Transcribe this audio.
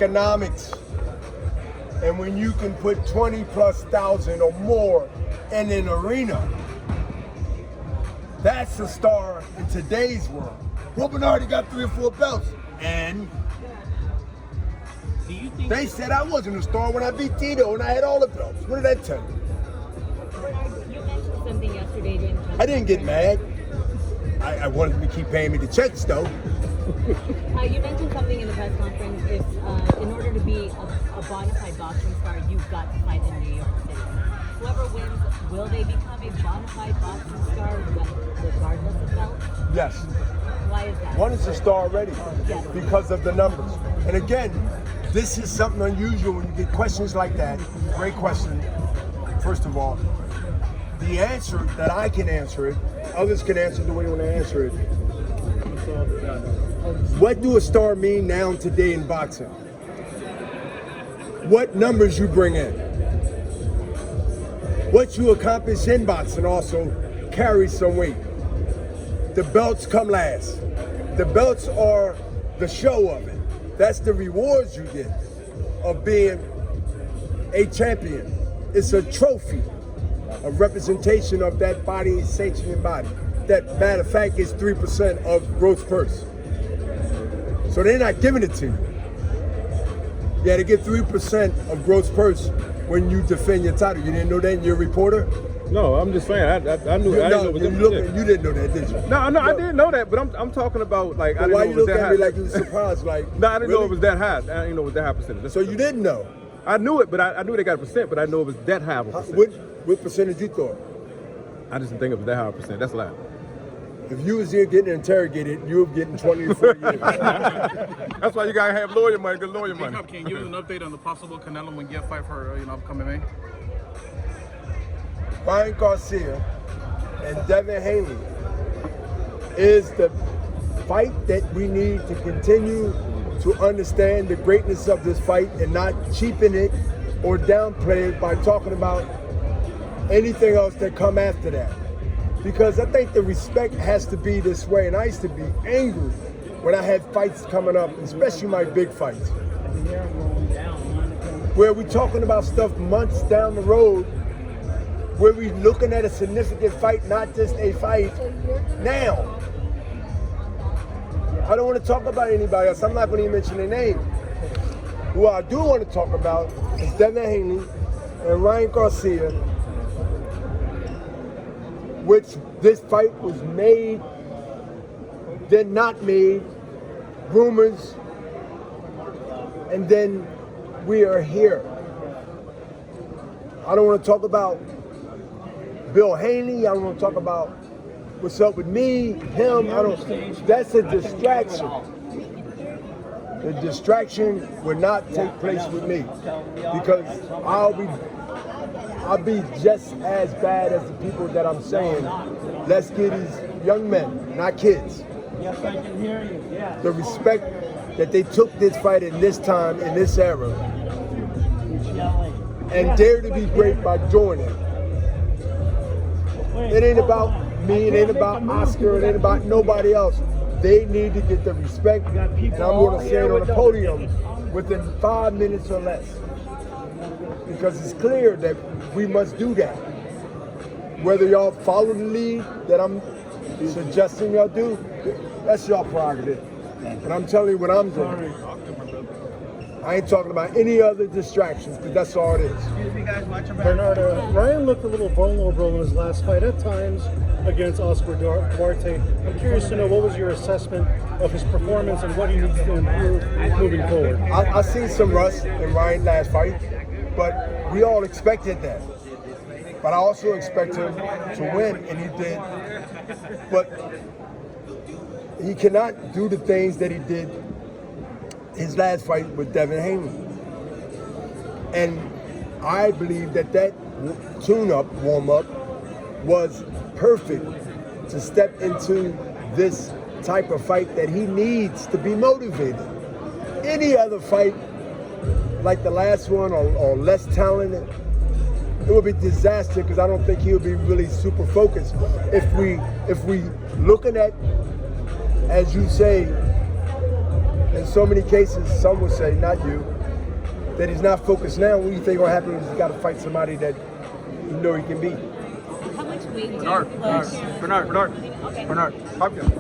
economics. And when you can put 20,000+ or more in an arena, that's a star in today's world. Will Bernardi got 3 or 4 belts, and Do you think they said I wasn't a star when I beat Tito and I had all the belts. What did that tell you? You mentioned something yesterday during the I didn't get mad. I wanted them to keep paying me the checks, though. You mentioned something in the press conference. If in order to be a bona fide boxing star, you've got to fight in New York City. Whoever wins, will they become a bona fide boxing star regardless of belts? Yes. Why is that? One is a star already because of the numbers. And again, this is something unusual when you get questions like that. Great question. First of all, the answer that I can answer it, others can answer the way they want to answer it. What do a star mean now today in boxing? What numbers you bring in. What you accomplish in boxing also carries some weight. The belts come last. The belts are the show of it. That's the rewards you get of being a champion. It's a trophy, a representation of that body, sanctioning body. That, matter of fact, is 3% of gross purse. So they're not giving it to you. You had to get 3% of gross purse when you defend your title. You didn't know that, you're a reporter? No, I'm just saying. I knew. I didn't know it was you didn't know that, did you? No, I didn't know that. But I'm talking about like I didn't why know you it was look that at high. me like you was surprised? Like No, I didn't know really? it was that high. I didn't know it was that high percentage. So you didn't know? I knew it, but I knew they got a percent, but I know it was that high of a percent. What percentage you thought? I just didn't think it was that high of a percent. That's a lie. If you was here getting interrogated, you were getting 20 to 40 years. That's why you gotta have lawyer money, good lawyer money. Can you give us an update on the possible Canelo Munguia fight for upcoming May? Ryan Garcia and Devin Haney is the fight that we need to continue to understand the greatness of this fight and not cheapen it or downplay it by talking about anything else that come after that. Because I think the respect has to be this way, and I used to be angry when I had fights coming up, especially my big fights, where we talking about stuff months down the road, where we looking at a significant fight, not just a fight now. I don't want to talk about anybody else. I'm not going to even mention their name. Who I do want to talk about is Devin Haney and Ryan Garcia, which this fight was made, then not made, rumors, and then we are here. I don't want to talk about Bill Haney. I don't want to talk about what's up with me, him. That's a distraction. The distraction will not take place with me because I'll be just as bad as the people that I'm saying. Let's get these young men, not kids. Yes, I can hear you. Yes. The respect that they took this fight in this time, in this era, and dare to be great by doing it. It ain't about me, it ain't about Oscar, it ain't about nobody else. They need to get the respect, and I'm going to say it on the podium within 5 minutes or less. Because it's clear that we must do that. Whether y'all follow the lead that I'm suggesting y'all do, that's y'all prerogative. And I'm telling you what I'm doing. I ain't talking about any other distractions, because that's all it is. Bernardo, Ryan looked a little vulnerable in his last fight at times against Oscar Duarte. I'm curious to know, what was your assessment of his performance and what he needs to improve moving forward? I seen some rust in Ryan's last fight, but we all expected that. But I also expect him to win, and he did. But he cannot do the things that he did his last fight with Devin Haney. And I believe that tune-up, warm-up, was perfect to step into this type of fight that he needs to be motivated. Any other fight, like the last one, or less talented, it would be disaster, because I don't think he'll be really super focused. If we looking at, as you say, in so many cases, some would say, not you, that he's not focused now. What do you think will happen is he's got to fight somebody that you know he can beat? How much weight do you Bernard, lose? Bernard, Okay. Bernard, Hopkins.